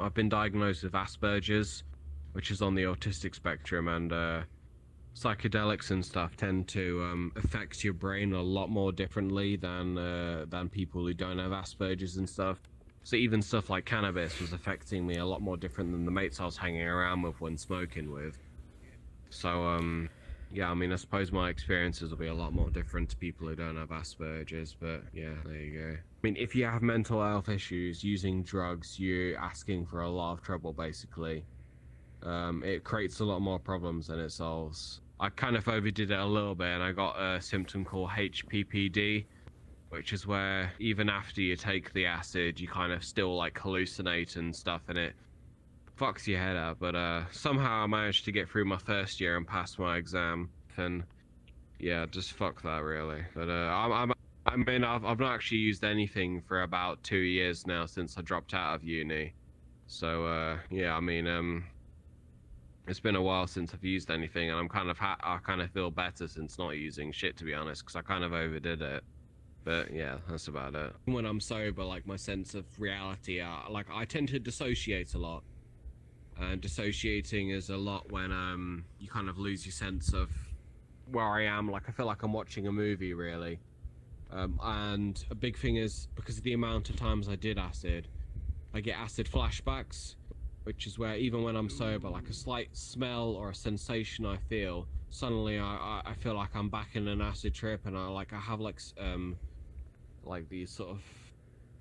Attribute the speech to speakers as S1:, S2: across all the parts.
S1: I've been diagnosed with Asperger's, which is on the autistic spectrum, and psychedelics and stuff tend to affect your brain a lot more differently than people who don't have Asperger's and stuff. So even stuff like cannabis was affecting me a lot more different than the mates I was hanging around with when smoking with. So yeah, I mean, I suppose my experiences will be a lot more different to people who don't have Asperger's, but yeah, there you go. I mean, if you have mental health issues, using drugs, you're asking for a lot of trouble, basically. It creates a lot more problems than it solves. I kind of overdid it a little bit, and I got a symptom called HPPD, which is where even after you take the acid, you kind of still like hallucinate and stuff, and it fucks your head up. But somehow I managed to get through my first year and pass my exam, and yeah, just fuck that really. But I mean, I've not actually used anything for about 2 years now since I dropped out of uni. So yeah, I mean, it's been a while since I've used anything, and I kind of feel better since not using shit, to be honest, because I kind of overdid it. But yeah, that's about it. When I'm sober, like my sense of reality, like I tend to dissociate a lot. And dissociating is a lot when you kind of lose your sense of where I am. Like I feel like I'm watching a movie, really. And a big thing is because of the amount of times I did acid, I get acid flashbacks, which is where even when I'm sober, like a slight smell or a sensation I feel, suddenly I feel like I'm back in an acid trip, and I have like these sort of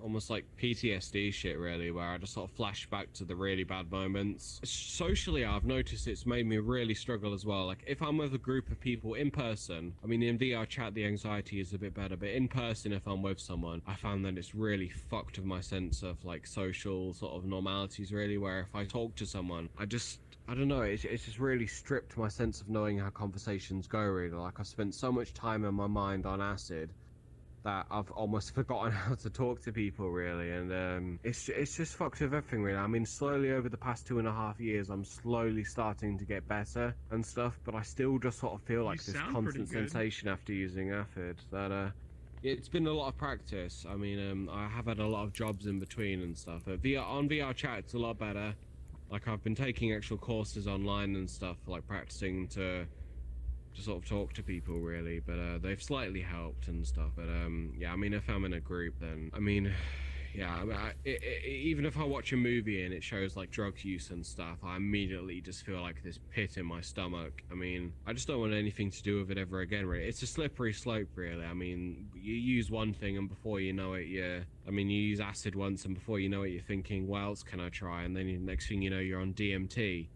S1: almost like PTSD shit, really, where I just sort of flash back to the really bad moments. Socially, I've noticed it's made me really struggle as well. Like if I'm with a group of people in person, I mean in VR chat the anxiety is a bit better, but in person if I'm with someone, I found that it's really fucked with my sense of like social sort of normalities, really, where if I talk to someone, I don't know, it's just really stripped my sense of knowing how conversations go, really. Like I've spent so much time in my mind on acid that I've almost forgotten how to talk to people, really, and it's just fucked with everything, really. I mean, slowly over the past 2.5 years, I'm slowly starting to get better and stuff, but I still just sort of feel like this constant sensation after using acid. That it's been a lot of practice. I mean, I have had a lot of jobs in between and stuff. On VR chat, it's a lot better. Like I've been taking actual courses online and stuff, like practicing to sort of talk to people, really, but they've slightly helped and stuff. But yeah, I mean, if I'm in a group, then I mean, yeah, even if I watch a movie and it shows like drug use and stuff, I immediately just feel like this pit in my stomach. I mean, I just don't want anything to do with it ever again, really. It's a slippery slope, really. I mean, you use one thing and before you know it, I mean, you use acid once and before you know it, you're thinking, what else can I try? And then the next thing you know, you're on DMT.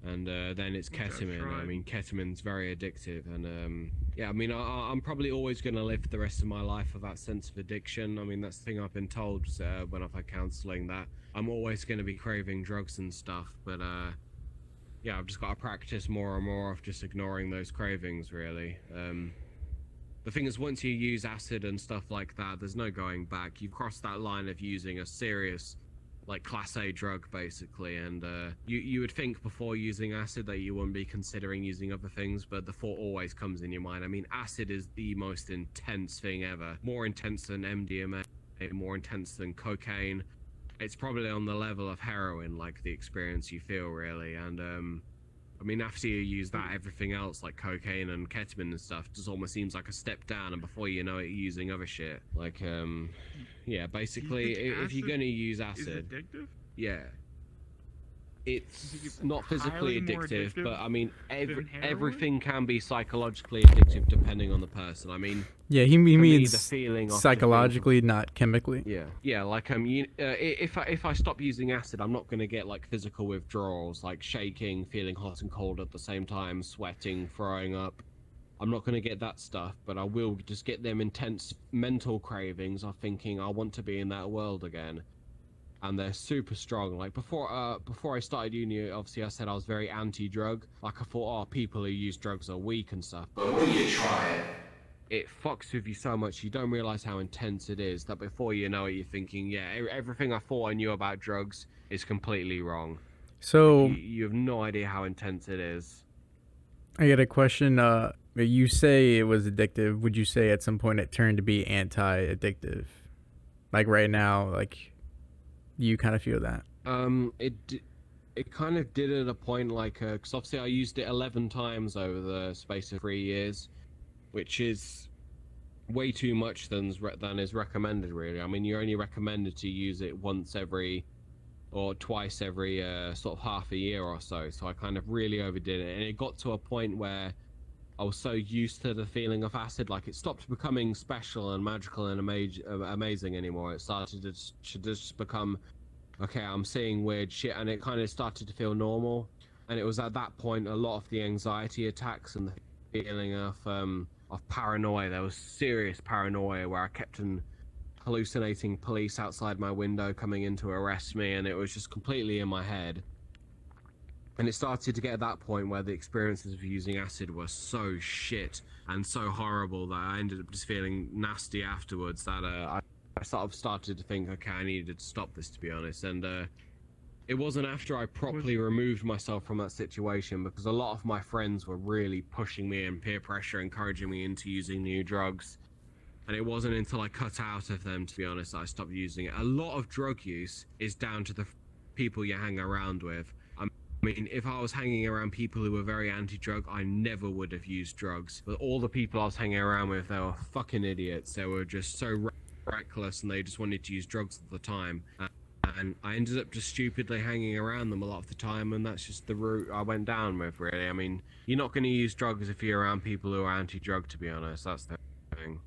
S1: And then it's ketamine. Right. I mean, ketamine's very addictive, and yeah, I mean, I'm probably always going to live the rest of my life with that sense of addiction. I mean, that's the thing I've been told when I've had counselling, that I'm always going to be craving drugs and stuff, but yeah, I've just got to practice more and more of just ignoring those cravings, really. The thing is, once you use acid and stuff like that, there's no going back. You've crossed that line of using a serious like class A drug, basically, and you would think before using acid that you wouldn't be considering using other things, but the thought always comes in your mind. I mean, acid is the most intense thing ever, more intense than MDMA, more intense than cocaine. It's probably on the level of heroin, like the experience you feel, really. And I mean, after you use that, everything else like cocaine and ketamine and stuff just almost seems like a step down, and before you know it, you're using other shit. Like, yeah, basically, if you're gonna use acid, yeah, it's not physically addictive, but I mean, everything can be psychologically addictive depending on the person. I mean,
S2: yeah, he means
S1: the feeling
S2: psychologically, not chemically.
S1: Yeah, like if I stop using acid, I'm not gonna get like physical withdrawals, like shaking, feeling hot and cold at the same time, sweating, throwing up. I'm not gonna get that stuff, but I will just get them intense mental cravings of thinking I want to be in that world again. And they're super strong. Like before I started uni, obviously I said I was very anti-drug. Like I thought, oh, people who use drugs are weak and stuff. But when you try it fucks with you so much, you don't realize how intense it is, that before you know it, you're thinking, yeah, everything I thought I knew about drugs is completely wrong.
S2: So
S1: like you have no idea how intense it is.
S2: I got a question. You say it was addictive. Would you say at some point it turned to be anti-addictive? Like right now, like you kind of feel that?
S1: It kind of did at a point like, because obviously I used it 11 times over the space of 3 years, which is way too much than is recommended. Really, I mean, you're only recommended to use it once every or twice every sort of half a year or so. So I kind of really overdid it, and it got to a point where I was so used to the feeling of acid, like it stopped becoming special and magical and amazing anymore. It started to just become, okay, I'm seeing weird shit, and it kind of started to feel normal. And it was at that point a lot of the anxiety attacks and the feeling of paranoia. There was serious paranoia where I kept hallucinating police outside my window coming in to arrest me, and it was just completely in my head. And it started to get at that point where the experiences of using acid were so shit and so horrible that I ended up just feeling nasty afterwards, that I sort of started to think, okay, I needed to stop this, to be honest. And it wasn't after I properly removed myself from that situation, because a lot of my friends were really pushing me and peer pressure, encouraging me into using new drugs. And it wasn't until I cut out of them, to be honest, that I stopped using it. A lot of drug use is down to the people you hang around with. I mean, if I was hanging around people who were very anti-drug, I never would have used drugs. But all the people I was hanging around with, they were fucking idiots. They were just so reckless, and they just wanted to use drugs all the time. And I ended up just stupidly hanging around them a lot of the time, and that's just the route I went down with, really. I mean, you're not going to use drugs if you're around people who are anti-drug, to be honest. That's the thing.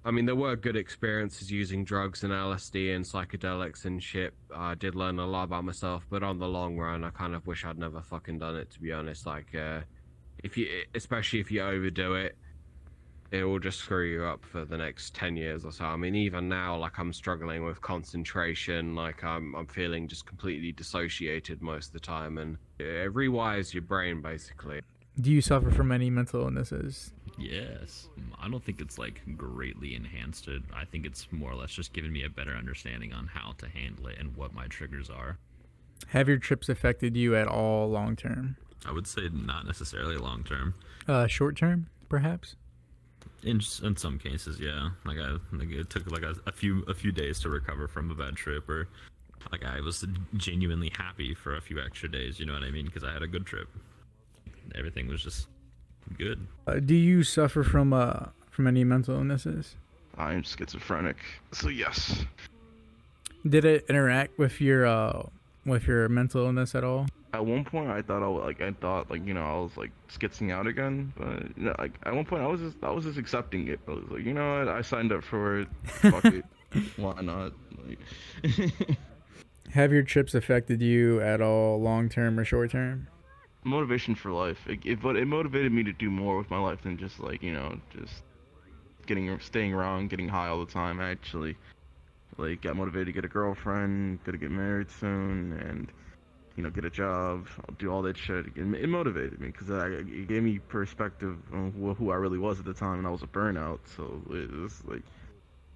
S1: I mean, there were good experiences using drugs and LSD and psychedelics and shit. I did learn a lot about myself, but on the long run, I kind of wish I'd never fucking done it, to be honest. Like, especially if you overdo it, it will just screw you up for the next 10 years or so. I mean, even now, like, I'm struggling with concentration. Like, I'm feeling just completely dissociated most of the time, and it rewires your brain, basically.
S2: Do you suffer from any mental illnesses?
S3: Yes. I don't think it's like greatly enhanced it. I think it's more or less just given me a better understanding on how to handle it and what my triggers are.
S2: Have your trips affected you at all long term?
S3: I would say not necessarily long term.
S2: Short term, perhaps?
S3: In some cases, yeah. Like it took like a few days to recover from a bad trip, or like I was genuinely happy for a few extra days. You know what I mean? Because I had a good trip. Everything was just good.
S2: Do you suffer from any mental illnesses?
S4: I'm schizophrenic, so yes.
S2: Did it interact with your mental illness at all?
S4: At one point, I thought I was like skitzing out again, but like at one point I was just accepting it. I was like, you know what, I signed up for it. Fuck it, why not? Like,
S2: Have your trips affected you at all, long term or short term?
S4: motivation for life. But it motivated me to do more with my life than just like, just staying around, getting high all the time. I actually like got motivated to get a girlfriend, gonna get married soon, and get a job. I'll do all that shit. It motivated me because it gave me perspective on who I really was at the time, and I was a burnout. So it was like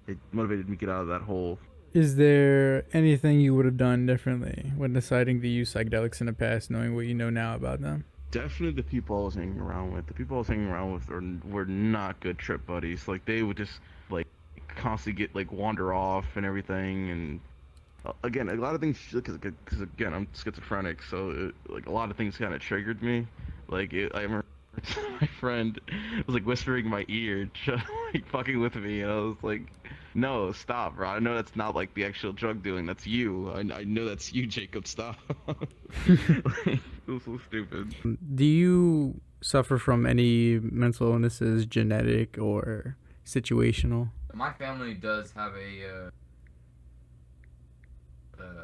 S4: it motivated me to get out of that hole.
S2: Is there anything you would have done differently when deciding to use psychedelics in the past, knowing what you know now about them?
S4: Definitely the people I was hanging around with. The people I was hanging around with were not good trip buddies. Like they would just like constantly wander off and everything. And again, a lot of things because again I'm schizophrenic, so like a lot of things kind of triggered me. I remember my friend was like whispering in my ear, like fucking with me, and I was like, no, stop, bro. I know that's not like the actual drug dealing. That's you. I know that's you, Jacob. Stop. It was so stupid.
S2: Do you suffer from any mental illnesses, genetic or situational?
S5: My family does have a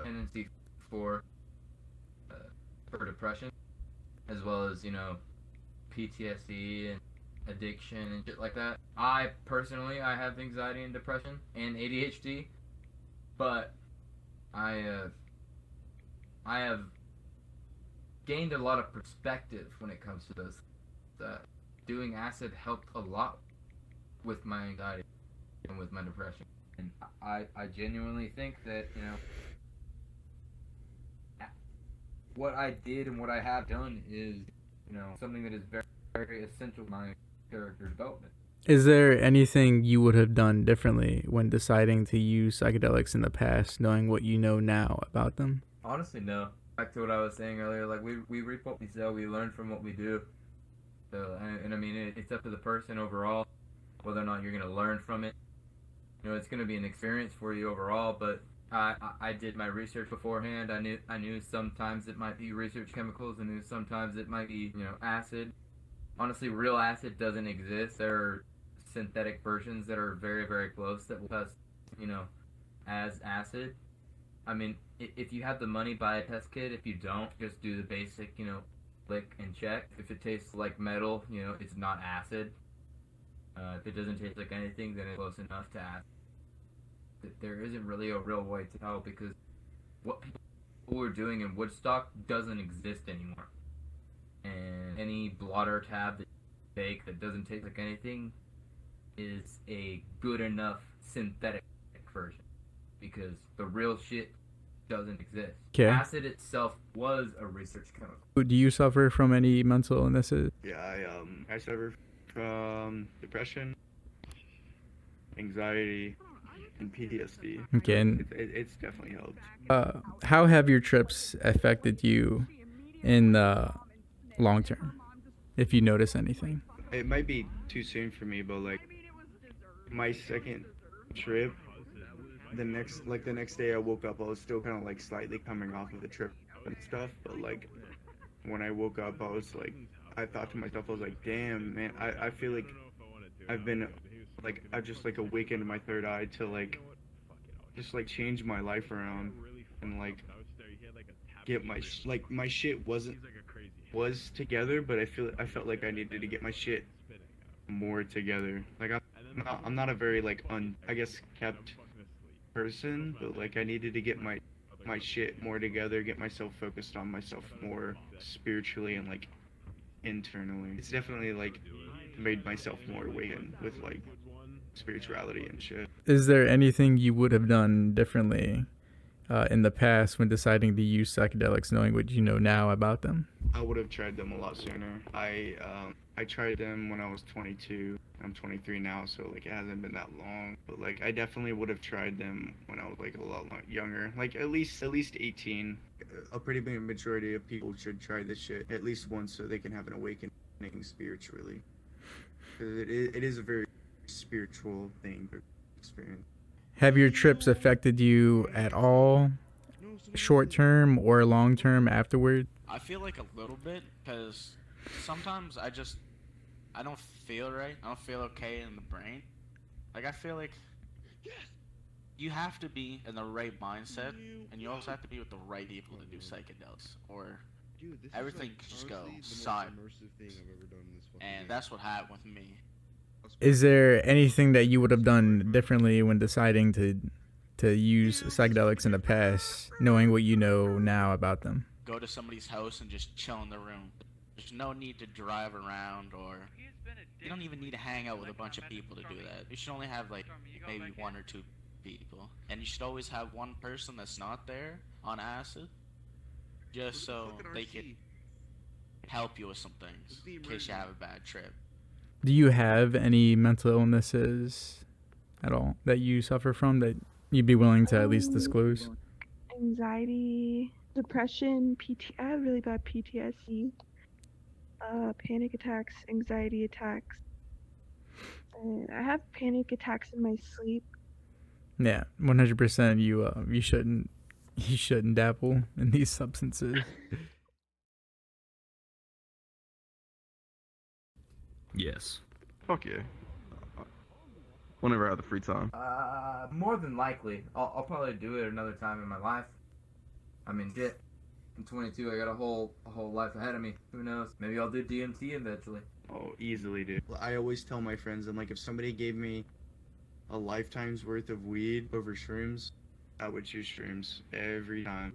S5: tendency for depression, as well as PTSD and addiction and shit like that. I personally have anxiety and depression and ADHD, but I have gained a lot of perspective when it comes to those. Doing acid helped a lot with my anxiety and with my depression, and I genuinely think that what I did and what I have done is something that is very, very essential to my character development.
S2: Is there anything you would have done differently when deciding to use psychedelics in the past, knowing what you know now about them?
S5: Honestly, no. Back to what I was saying earlier, like we reap what we sow. We learn from what we do. So, and I mean, it's up to the person overall whether or not you're gonna learn from it. You know, it's gonna be an experience for you overall. But I did my research beforehand. I knew sometimes it might be research chemicals. I knew sometimes it might be acid. Honestly, real acid doesn't exist. There are synthetic versions that are very, very close that will test, as acid. I mean, if you have the money, buy a test kit. If you don't, just do the basic, lick and check. If it tastes like metal, it's not acid. If it doesn't taste like anything, then it's close enough to acid. There isn't really a real way to tell because what people were doing in Woodstock doesn't exist anymore. And any blotter tab that you bake that doesn't taste like anything is a good enough synthetic version because the real shit doesn't exist.
S2: Okay.
S5: Acid itself was a research chemical.
S2: Do you suffer from any mental illnesses?
S6: Yeah, I suffer from depression, anxiety, and PTSD.
S2: Okay, and
S6: It's definitely helped.
S2: how have your trips affected you in the long term, if you notice anything?
S6: It might be too soon for me, but like my second trip, the next day I woke up, I was still kind of like slightly coming off of the trip and stuff. But like when I woke up, I thought to myself, I was like, damn, man, I feel like I've just like awakened my third eye to like just like change my life around and like get my shit was together, but I felt like I needed to get my shit more together. Like I'm not a very like I guess kept person, but like I needed to get my shit more together, get myself focused on myself more spiritually and like internally. It's definitely like made myself more awakened with like spirituality and shit.
S2: Is there anything you would have done differently in the past when deciding to use psychedelics, knowing what you know now about them?
S6: I would have tried them a lot sooner. I tried them when I was 22. I'm 23 now, so like it hasn't been that long. But like I definitely would have tried them when I was like a lot younger, like at least 18. A pretty big majority of people should try this shit at least once, so they can have an awakening spiritually. Because it is a very spiritual thing experience.
S2: Have your trips affected you at all, short term or long term afterward?
S7: I feel like a little bit, because sometimes I don't feel right. I don't feel okay in the brain. Like, I feel like you have to be in the right mindset, and you also have to be with the right people to do psychedelics, or everything could just go side. And that's what happened with me.
S2: Is there anything that you would have done differently when deciding to use psychedelics in the past, knowing what you know now about them?
S7: Go to somebody's house and just chill in the room. There's no need to drive around, or you don't even need to hang out with a bunch of people to do that. You should only have like maybe one or two people, and you should always have one person that's not there on acid, just so they can help you with some things in case you have a bad trip.
S2: Do you have any mental illnesses at all that you suffer from that you'd be willing to at least disclose?
S8: Anxiety, depression, I have really bad PTSD, panic attacks, anxiety attacks. And I have panic attacks in my sleep.
S2: Yeah, 100%. You shouldn't dabble in these substances.
S3: Yes.
S4: Fuck yeah. Whenever I have the free time.
S5: More than likely, I'll probably do it another time in my life. I mean, shit. I'm 22. I got a whole life ahead of me. Who knows? Maybe I'll do DMT eventually.
S6: Oh, easily, dude. I always tell my friends, I'm like, if somebody gave me a lifetime's worth of weed over shrooms, I would choose shrooms every time.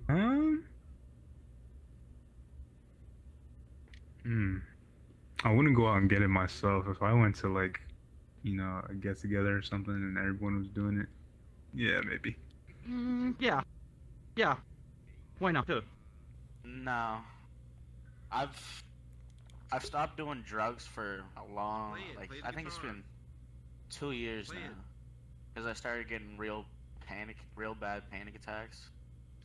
S9: I wouldn't go out and get it myself. If I went to like, a get together or something and everyone was doing it, yeah, maybe.
S10: Yeah. Why not?
S7: No, I've stopped doing drugs for a long, I think it's been 2 years now, because I started getting real bad panic attacks,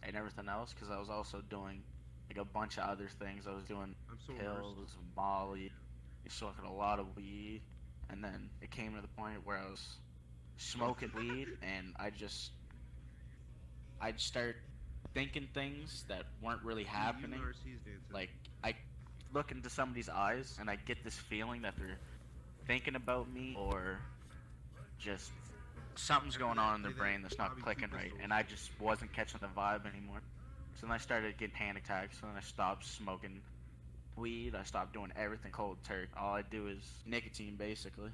S7: and everything else because I was also doing like a bunch of other things. I was doing pills, Molly, smoking a lot of weed, and then it came to the point where I was smoking weed, and I'd start thinking things that weren't really happening. Like I look into somebody's eyes, and I get this feeling that they're thinking about me, or just something's going on in their brain that's not clicking right, and I just wasn't catching the vibe anymore. So then I started getting panic attacks, and then I stopped smoking weed. I stopped doing everything cold turkey. All I do is nicotine, basically.